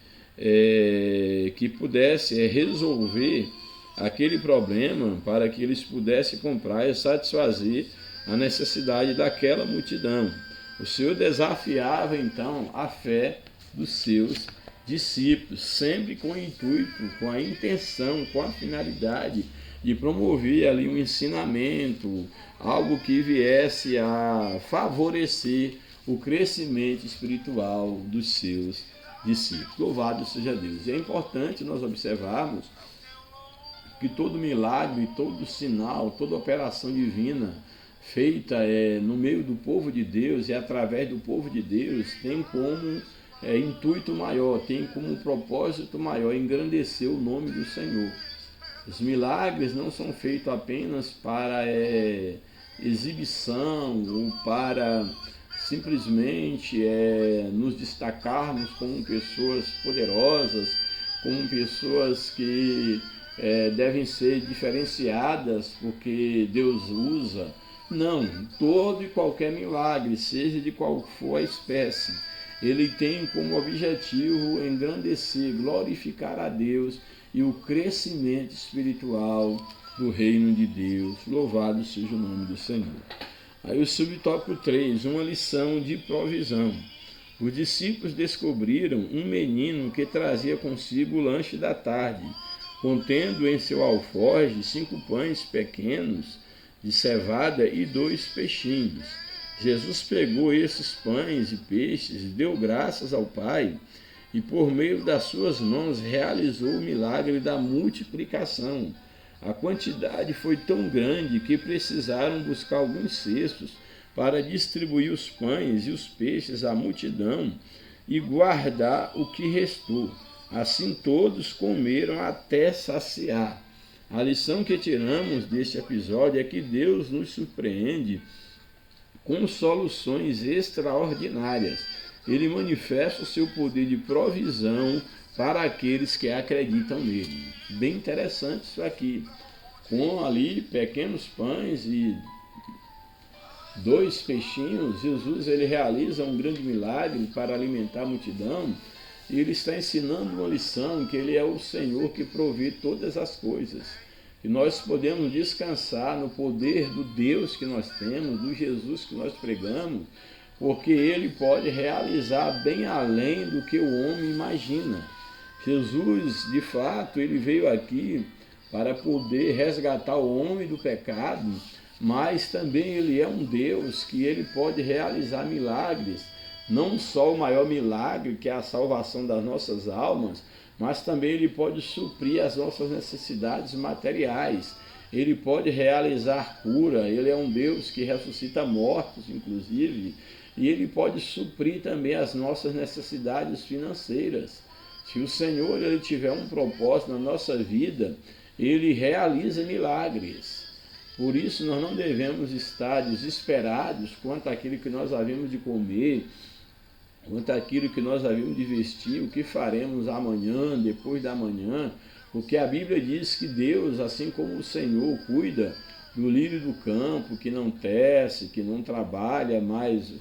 que pudesse resolver aquele problema para que eles pudessem comprar e satisfazer a necessidade daquela multidão. O Senhor desafiava então a fé dos seus discípulos, sempre com o intuito, com a intenção, com a finalidade de promover ali um ensinamento, algo que viesse a favorecer o crescimento espiritual dos seus discípulos. Louvado seja Deus. É importante nós observarmos que todo milagre, todo sinal, toda operação divina feita no meio do povo de Deus e através do povo de Deus tem como intuito maior, tem como propósito maior engrandecer o nome do Senhor. Os milagres não são feitos apenas para exibição ou para simplesmente nos destacarmos como pessoas poderosas, como pessoas que devem ser diferenciadas porque Deus usa. Não, todo e qualquer milagre, seja de qual for a espécie, ele tem como objetivo engrandecer, glorificar a Deus e o crescimento espiritual do reino de Deus. Louvado seja o nome do Senhor. Aí o subtópico 3, uma lição de provisão. Os discípulos descobriram um menino que trazia consigo o lanche da tarde, contendo em seu alforje 5 pães pequenos de cevada e 2 peixinhos. Jesus pegou esses pães e peixes, deu graças ao Pai e por meio das suas mãos realizou o milagre da multiplicação. A quantidade foi tão grande que precisaram buscar alguns cestos para distribuir os pães e os peixes à multidão e guardar o que restou. Assim todos comeram até saciar. A lição que tiramos deste episódio é que Deus nos surpreende com soluções extraordinárias. Ele manifesta o seu poder de provisão para aqueles que acreditam nele. Bem interessante isso aqui. Com ali pequenos pães e 2 peixinhos, Jesus ele realiza um grande milagre para alimentar a multidão. E ele está ensinando uma lição, que ele é o Senhor que provê todas as coisas. E nós podemos descansar no poder do Deus que nós temos, do Jesus que nós pregamos, porque ele pode realizar bem além do que o homem imagina. Jesus, de fato, ele veio aqui para poder resgatar o homem do pecado, mas também ele é um Deus que ele pode realizar milagres. Não só o maior milagre, que é a salvação das nossas almas, mas também ele pode suprir as nossas necessidades materiais. Ele pode realizar cura, ele é um Deus que ressuscita mortos, inclusive, e ele pode suprir também as nossas necessidades financeiras. Se o Senhor ele tiver um propósito na nossa vida, ele realiza milagres. Por isso nós não devemos estar desesperados quanto àquilo que nós havemos de comer, quanto àquilo que nós havíamos de vestir, o que faremos amanhã, depois da manhã, porque a Bíblia diz que Deus, assim como o Senhor cuida do lírio do campo, que não tece, que não trabalha, mas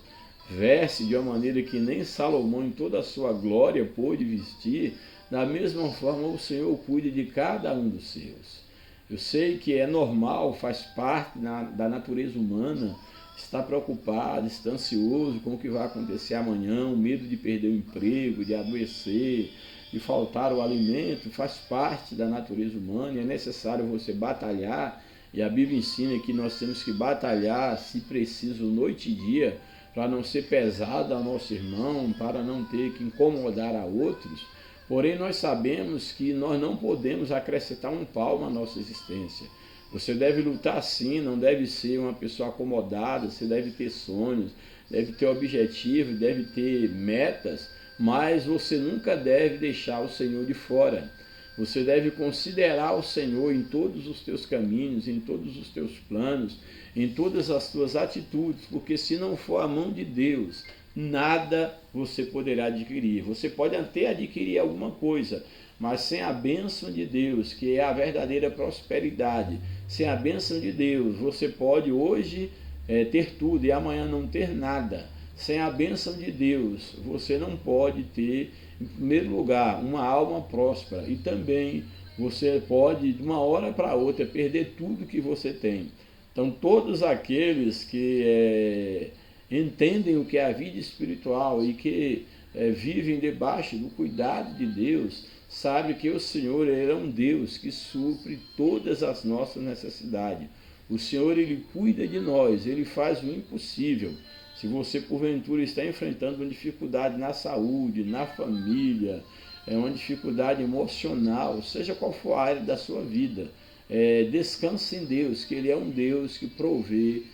veste de uma maneira que nem Salomão em toda a sua glória pôde vestir, da mesma forma o Senhor cuida de cada um dos seus. Eu sei que é normal, faz parte da natureza humana, está preocupado, está ansioso com o que vai acontecer amanhã, o medo de perder o emprego, de adoecer, de faltar o alimento, faz parte da natureza humana e é necessário você batalhar, e a Bíblia ensina que nós temos que batalhar, se preciso, noite e dia, para não ser pesado ao nosso irmão, para não ter que incomodar a outros. Porém, nós sabemos que nós não podemos acrescentar um palmo à nossa existência. Você deve lutar sim, não deve ser uma pessoa acomodada, você deve ter sonhos, deve ter objetivos, deve ter metas, mas você nunca deve deixar o Senhor de fora. Você deve considerar o Senhor em todos os teus caminhos, em todos os teus planos, em todas as tuas atitudes, porque se não for a mão de Deus, nada você poderá adquirir. Você pode até adquirir alguma coisa, mas sem a bênção de Deus, que é a verdadeira prosperidade, sem a bênção de Deus, você pode hoje ter tudo e amanhã não ter nada. Sem a bênção de Deus, você não pode ter, em primeiro lugar, uma alma próspera, e também você pode, de uma hora para outra, perder tudo que você tem. Então, todos aqueles que entendem o que é a vida espiritual e que vivem debaixo do cuidado de Deus, sabe que o Senhor é um Deus que supre todas as nossas necessidades. O Senhor, Ele cuida de nós, Ele faz o impossível. Se você, porventura, está enfrentando uma dificuldade na saúde, na família, uma dificuldade emocional, seja qual for a área da sua vida, descanse em Deus, que Ele é um Deus que provê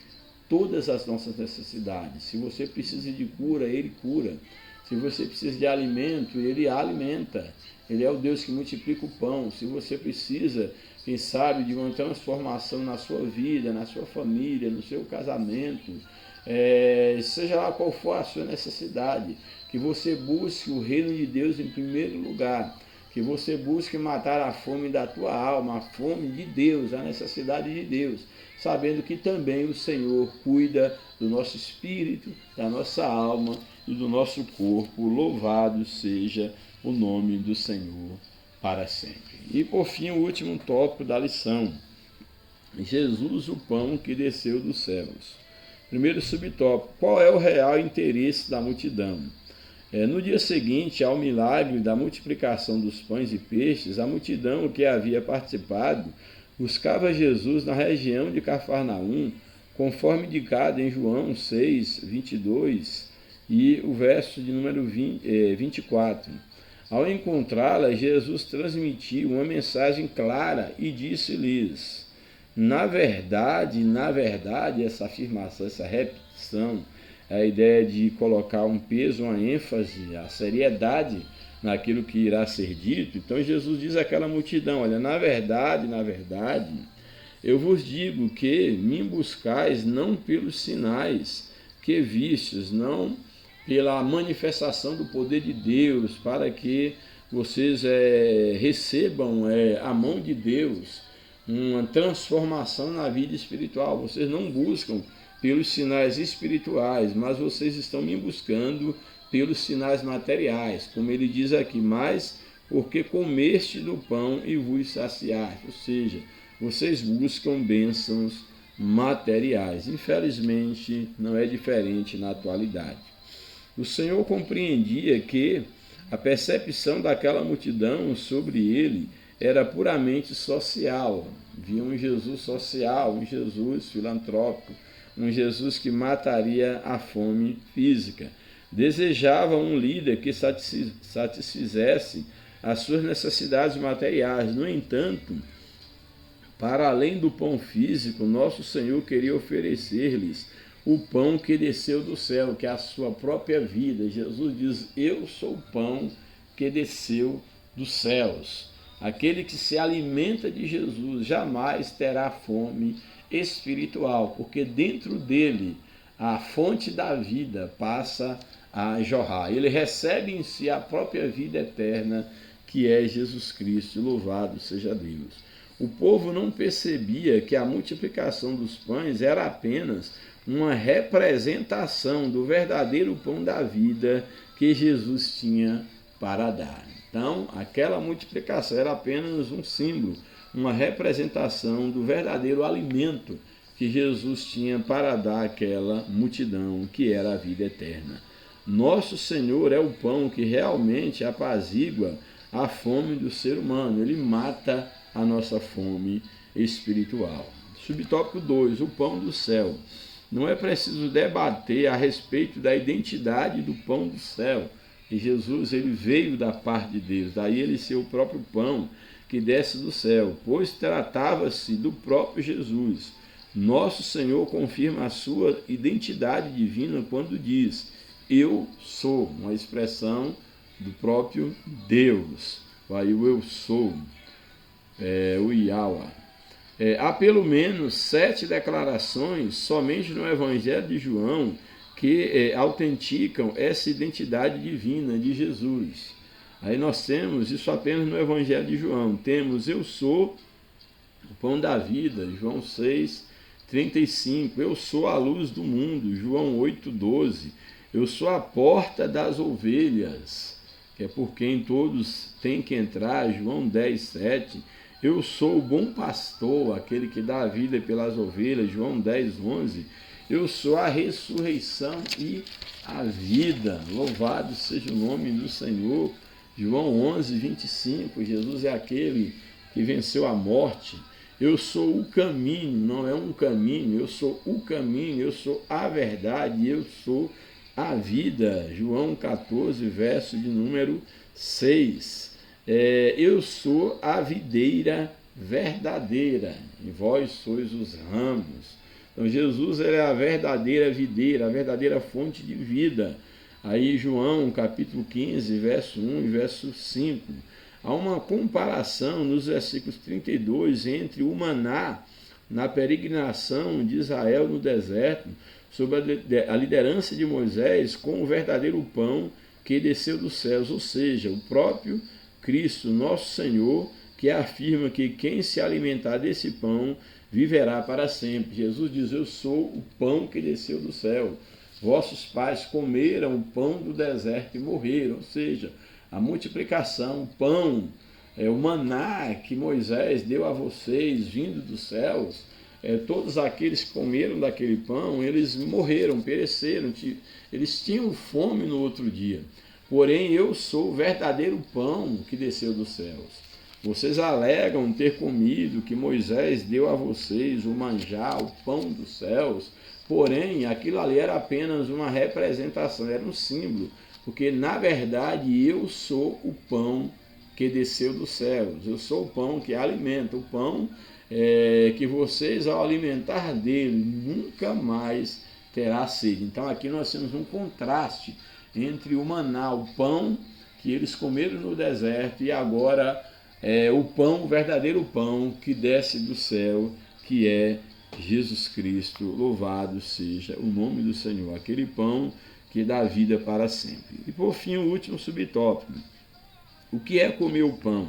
todas as nossas necessidades. Se você precisa de cura, Ele cura. Se você precisa de alimento, Ele alimenta. Ele é o Deus que multiplica o pão. Se você precisa, quem sabe, de uma transformação na sua vida, na sua família, no seu casamento, seja lá qual for a sua necessidade, que você busque o reino de Deus em primeiro lugar, que você busque matar a fome da tua alma, a fome de Deus, a necessidade de Deus, sabendo que também o Senhor cuida do nosso espírito, da nossa alma e do nosso corpo. Louvado seja o nome do Senhor para sempre. E por fim, o último tópico da lição: Jesus, o pão que desceu dos céus. Primeiro subtópico: qual é o real interesse da multidão? No dia seguinte ao milagre da multiplicação dos pães e peixes, a multidão que havia participado buscava Jesus na região de Cafarnaum, conforme indicado em João 6, 22 e o verso de número 24. Ao encontrá-la, Jesus transmitiu uma mensagem clara e disse-lhes: na verdade, essa afirmação, essa repetição, a ideia de colocar um peso, uma ênfase, a seriedade naquilo que irá ser dito. Então Jesus diz àquela multidão: olha, na verdade, eu vos digo que me buscais não pelos sinais que vistes, não pela manifestação do poder de Deus, para que vocês recebam a mão de Deus, uma transformação na vida espiritual. Vocês não buscam pelos sinais espirituais, mas vocês estão me buscando pelos sinais materiais, como ele diz aqui: mas porque comeste do pão e vos saciaste. Ou seja, vocês buscam bênçãos materiais. Infelizmente, não é diferente na atualidade. O Senhor compreendia que a percepção daquela multidão sobre ele era puramente social. Via um Jesus social, um Jesus filantrópico, um Jesus que mataria a fome física. Desejava um líder que satisfizesse as suas necessidades materiais. No entanto, para além do pão físico, nosso Senhor queria oferecer-lhes o pão que desceu do céu, que é a sua própria vida. Jesus diz: eu sou o pão que desceu dos céus. Aquele que se alimenta de Jesus jamais terá fome espiritual, porque dentro dele a fonte da vida passa a jorrar. Ele recebe em si a própria vida eterna, que é Jesus Cristo. Louvado seja Deus. O povo não percebia que a multiplicação dos pães era apenas uma representação do verdadeiro pão da vida que Jesus tinha para dar. Então, aquela multiplicação era apenas um símbolo, uma representação do verdadeiro alimento que Jesus tinha para dar àquela multidão, que era a vida eterna. Nosso Senhor é o pão que realmente apazigua a fome do ser humano. Ele mata a nossa fome espiritual. Subtópico 2, o pão do céu. Não é preciso debater a respeito da identidade do pão do céu. E Jesus, ele veio da parte de Deus, daí ele ser o próprio pão que desce do céu, pois tratava-se do próprio Jesus. Nosso Senhor confirma a sua identidade divina quando diz: eu sou, uma expressão do próprio Deus. Aí o eu sou, o Yahweh. Há pelo menos 7 declarações somente no Evangelho de João que autenticam essa identidade divina de Jesus. Aí nós temos isso apenas no Evangelho de João. Temos: eu sou o pão da vida, João 6, 35. Eu sou a luz do mundo, João 8, 12. Eu sou a porta das ovelhas, que é por quem todos têm que entrar, João 10, 7. Eu sou o bom pastor, aquele que dá a vida pelas ovelhas, João 10, 11. Eu sou a ressurreição e a vida. Louvado seja o nome do Senhor João 11, 25, Jesus é aquele que venceu a morte. Eu sou o caminho, não é um caminho, eu sou o caminho, eu sou a verdade, eu sou a vida. João 14, verso de número 6. Eu sou a videira verdadeira, e vós sois os ramos. Então Jesus é a verdadeira videira, a verdadeira fonte de vida. Aí João, capítulo 15, verso 1 e verso 5. Há uma comparação nos versículos 32 entre o maná na peregrinação de Israel no deserto, sob a liderança de Moisés, com o verdadeiro pão que desceu dos céus, ou seja, o próprio Cristo, nosso Senhor, que afirma que quem se alimentar desse pão viverá para sempre. Jesus diz: eu sou o pão que desceu do céu. Vossos pais comeram o pão do deserto e morreram, ou seja, a multiplicação, o pão, o maná que Moisés deu a vocês vindo dos céus, todos aqueles que comeram daquele pão, eles morreram, pereceram, eles tinham fome no outro dia. Porém, eu sou o verdadeiro pão que desceu dos céus. Vocês alegam ter comido que Moisés deu a vocês o manjar, o pão dos céus, porém, aquilo ali era apenas uma representação, era um símbolo, porque, na verdade, eu sou o pão que desceu dos céus, eu sou o pão que alimenta, o pão que vocês, ao alimentar dele, nunca mais terá sede. Então, aqui nós temos um contraste entre o maná, o pão que eles comeram no deserto, e agora o pão, o verdadeiro pão que desce do céu, que é Jesus Cristo. Louvado seja o nome do Senhor, aquele pão que dá vida para sempre. E por fim, o último subtópico: o que é comer o pão?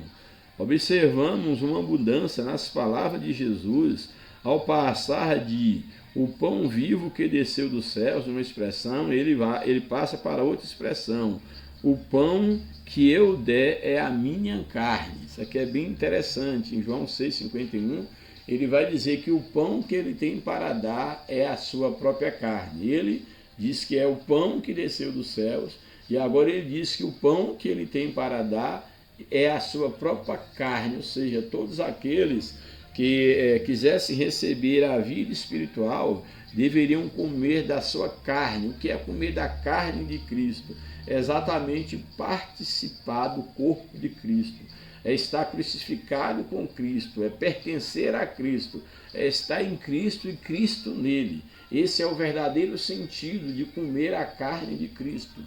Observamos uma mudança nas palavras de Jesus ao passar de o pão vivo que desceu dos céus, uma expressão, ele passa para outra expressão: o pão que eu der é a minha carne. Isso aqui é bem interessante. Em João 6,51, ele vai dizer que o pão que ele tem para dar é a sua própria carne. Ele diz que é o pão que desceu dos céus, e agora ele diz que o pão que ele tem para dar é a sua própria carne, ou seja, todos aqueles que quisessem receber a vida espiritual deveriam comer da sua carne. O que é comer da carne de Cristo? É exatamente participar do corpo de Cristo, é estar crucificado com Cristo, é pertencer a Cristo, é estar em Cristo e Cristo nele. Esse é o verdadeiro sentido de comer a carne de Cristo.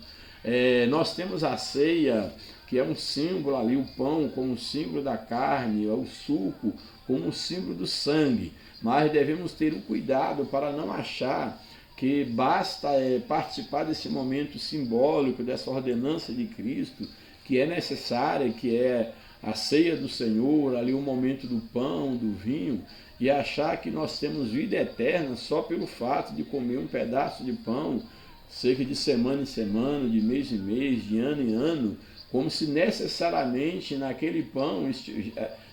Nós temos a ceia, que é um símbolo ali, o pão como símbolo da carne, o suco como símbolo do sangue, mas devemos ter um cuidado para não achar que basta participar desse momento simbólico, dessa ordenança de Cristo, que é necessária, que é a ceia do Senhor, ali o momento do pão, do vinho, e achar que nós temos vida eterna só pelo fato de comer um pedaço de pão, cerca de semana em semana, de mês em mês, de ano em ano, como se necessariamente naquele pão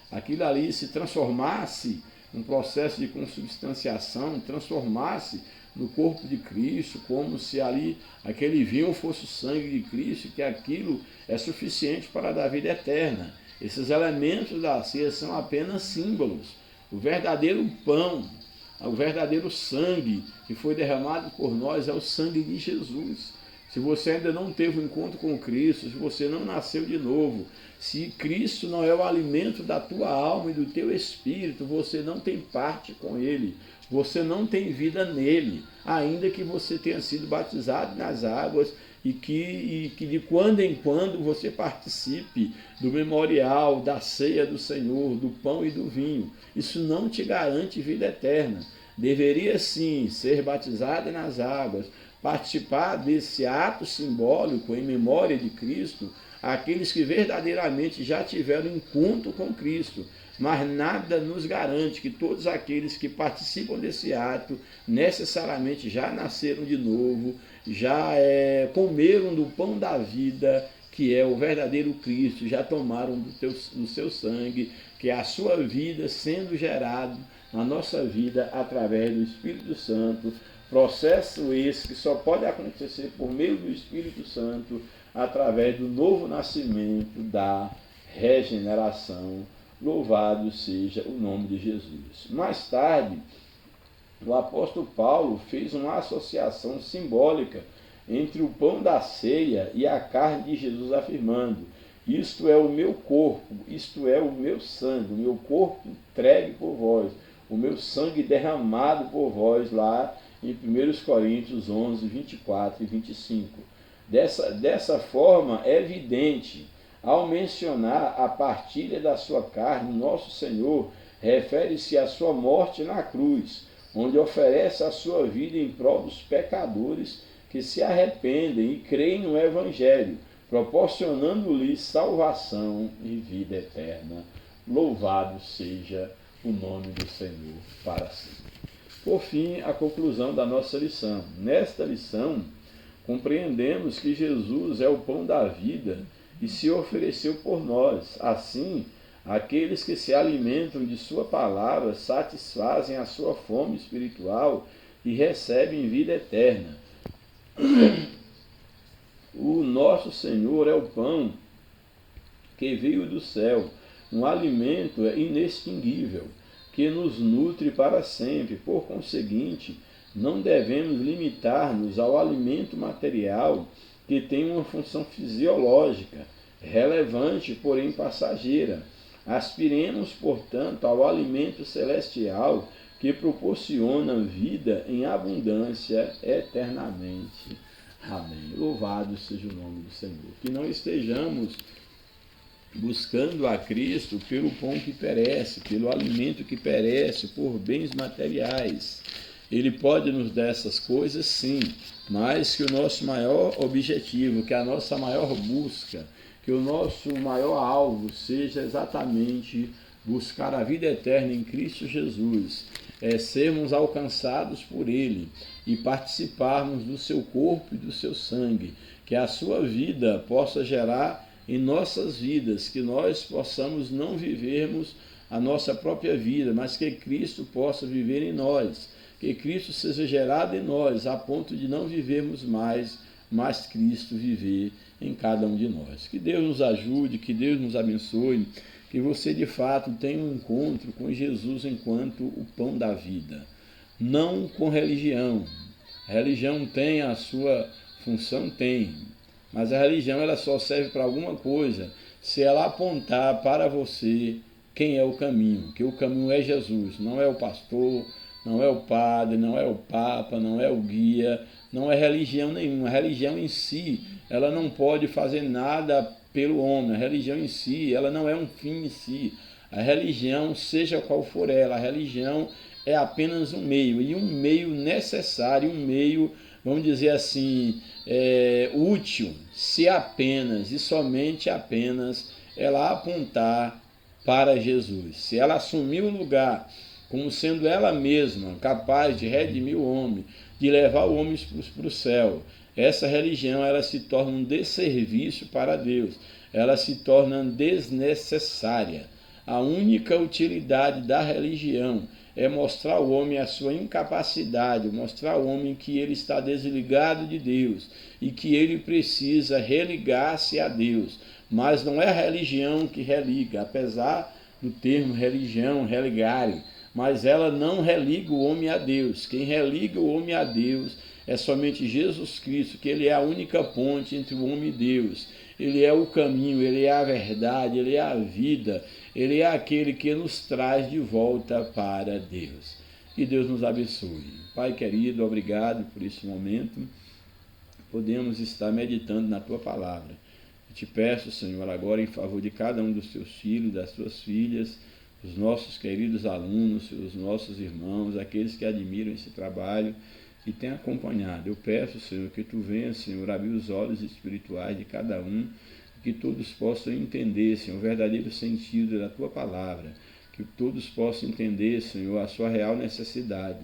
aquilo ali se transformasse, um processo de consubstanciação, transformasse no corpo de Cristo, como se ali aquele vinho fosse o sangue de Cristo, que aquilo é suficiente para dar vida eterna. Esses elementos da ceia são apenas símbolos. O verdadeiro pão, o verdadeiro sangue que foi derramado por nós é o sangue de Jesus. Se você ainda não teve um encontro com Cristo, se você não nasceu de novo, se Cristo não é o alimento da tua alma e do teu espírito, você não tem parte com Ele, você não tem vida nele, ainda que você tenha sido batizado nas águas e que de quando em quando você participe do memorial, da ceia do Senhor, do pão e do vinho. Isso não te garante vida eterna. Deveria sim ser batizado nas águas, participar desse ato simbólico em memória de Cristo, aqueles que verdadeiramente já tiveram encontro com Cristo, mas nada nos garante que todos aqueles que participam desse ato necessariamente já nasceram de novo, já comeram do pão da vida, que é o verdadeiro Cristo, já tomaram do seu sangue, que é a sua vida sendo gerado na nossa vida através do Espírito Santo, processo esse que só pode acontecer por meio do Espírito Santo, através do novo nascimento, da regeneração. Louvado seja o nome de Jesus. Mais tarde, o apóstolo Paulo fez uma associação simbólica entre o pão da ceia e a carne de Jesus, afirmando: isto é o meu corpo, isto é o meu sangue, o meu corpo entregue por vós, o meu sangue derramado por vós, lá em 1 Coríntios 11, 24 e 25. Dessa forma, é evidente, ao mencionar a partilha da sua carne, nosso Senhor refere-se à sua morte na cruz, onde oferece a sua vida em prol dos pecadores que se arrependem e creem no Evangelho, proporcionando-lhes salvação e vida eterna. Louvado seja o nome do Senhor para sempre. Por fim, a conclusão da nossa lição. Nesta lição, compreendemos que Jesus é o pão da vida e se ofereceu por nós. Assim, aqueles que se alimentam de sua palavra satisfazem a sua fome espiritual e recebem vida eterna. O nosso Senhor é o pão que veio do céu, um alimento inextinguível, que nos nutre para sempre. Por conseguinte, não devemos limitar-nos ao alimento material, que tem uma função fisiológica, relevante, porém passageira. Aspiremos, portanto, ao alimento celestial, que proporciona vida em abundância eternamente. Amém. Louvado seja o nome do Senhor. Que não estejamos buscando a Cristo pelo pão que perece, pelo alimento que perece, por bens materiais. Ele pode nos dar essas coisas, sim, mas que o nosso maior objetivo, que a nossa maior busca, que o nosso maior alvo seja exatamente buscar a vida eterna em Cristo Jesus, sermos alcançados por Ele e participarmos do seu corpo e do seu sangue, que a sua vida possa gerar em nossas vidas, que nós possamos não vivermos a nossa própria vida, mas que Cristo possa viver em nós, que Cristo seja gerado em nós, a ponto de não vivermos mais, mas Cristo viver em cada um de nós. Que Deus nos ajude, que Deus nos abençoe, que você de fato tenha um encontro com Jesus enquanto o pão da vida, não com religião. A religião tem a sua função, tem, mas a religião ela só serve para alguma coisa se ela apontar para você quem é o caminho, que o caminho é Jesus, não é o pastor, não é o padre, não é o papa, não é o guia, não é religião nenhuma. A religião em si, ela não pode fazer nada pelo homem. A religião em si, ela não é um fim em si. A religião, seja qual for ela, a religião é apenas um meio, e um meio necessário, um meio, vamos dizer assim, útil, se apenas e somente apenas ela apontar para Jesus. Se ela assumir o lugar como sendo ela mesma capaz de redimir o homem, de levar o homem para o céu, essa religião ela se torna um desserviço para Deus, ela se torna desnecessária. A única utilidade da religião é mostrar ao homem a sua incapacidade, mostrar ao homem que ele está desligado de Deus e que ele precisa religar-se a Deus. Mas não é a religião que religa, apesar do termo religião, religare, mas ela não religa o homem a Deus. Quem religa o homem a Deus é somente Jesus Cristo, que Ele é a única ponte entre o homem e Deus. Ele é o caminho, Ele é a verdade, Ele é a vida, Ele é aquele que nos traz de volta para Deus. Que Deus nos abençoe. Pai querido, obrigado por esse momento. Podemos estar meditando na Tua Palavra. Eu te peço, Senhor, agora em favor de cada um dos Teus filhos, das Tuas filhas, os nossos queridos alunos, os nossos irmãos, aqueles que admiram esse trabalho e têm acompanhado. Eu peço, Senhor, que Tu venha, Senhor, abrir os olhos espirituais de cada um, que todos possam entender, Senhor, o verdadeiro sentido da Tua Palavra, que todos possam entender, Senhor, a sua real necessidade,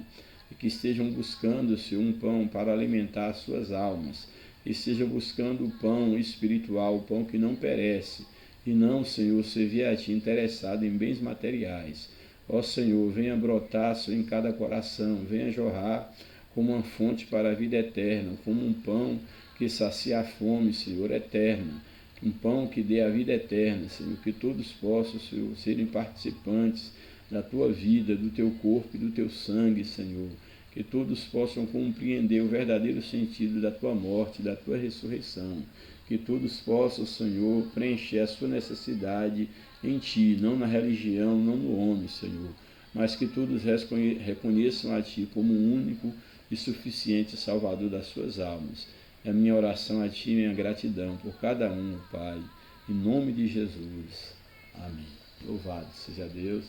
e que estejam buscando, Senhor, um pão para alimentar as suas almas, que estejam buscando o pão espiritual, o pão que não perece, e não, Senhor, servir a Ti interessado em bens materiais. Ó Senhor, venha brotar, Senhor, em cada coração, venha jorrar como uma fonte para a vida eterna, como um pão que sacia a fome, Senhor, eterna, um pão que dê a vida eterna, Senhor, que todos possam, Senhor, serem participantes da tua vida, do teu corpo e do teu sangue, Senhor, que todos possam compreender o verdadeiro sentido da tua morte, da tua ressurreição, que todos possam, Senhor, preencher a sua necessidade em ti, não na religião, não no homem, Senhor, mas que todos reconheçam a ti como o único e suficiente Salvador das suas almas. É a minha oração a ti, minha gratidão por cada um, Pai, em nome de Jesus. Amém. Louvado seja Deus.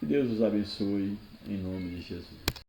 Que Deus os abençoe, em nome de Jesus.